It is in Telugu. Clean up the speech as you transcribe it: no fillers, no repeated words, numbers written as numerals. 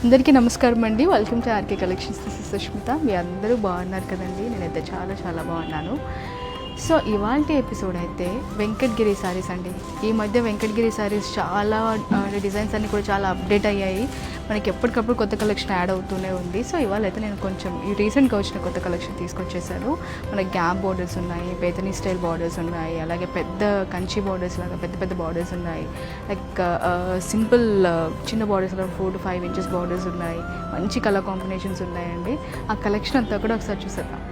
అందరికీ నమస్కారం అండి. Welcome to RK collections. This is Sushmita. మీ అందరూ బాగున్నారు కదండి. నేనైతే చాలా చాలా బాగున్నాను. సో ఇవాల్టి ఎపిసోడ్ అయితే వెంకటగిరి శారీస్ అండి. ఈ మధ్య వెంకటగిరి శారీస్ చాలా డిజైన్స్ అన్నీ కూడా చాలా అప్డేట్ అయ్యాయి. మనకి ఎప్పటికప్పుడు కొత్త కలెక్షన్ యాడ్ అవుతూనే ఉంది. సో ఇవాళ అయితే నేను కొంచెం ఈ రీసెంట్గా వచ్చిన కొత్త కలెక్షన్ తీసుకొచ్చేసాను. మనకి గ్యాప్ బార్డర్స్ ఉన్నాయి, పేతనీ స్టైల్ బార్డర్స్ ఉన్నాయి, అలాగే పెద్ద కంచి బార్డర్స్ లాగా పెద్ద పెద్ద బార్డర్స్ ఉన్నాయి, లైక్ సింపుల్ చిన్న బార్డర్స్ 4 to 5 inches బార్డర్స్ ఉన్నాయి. మంచి కలర్ కాంబినేషన్స్ ఉన్నాయండి. ఆ కలెక్షన్ అంతా కూడా ఒకసారి చూసేద్దాం.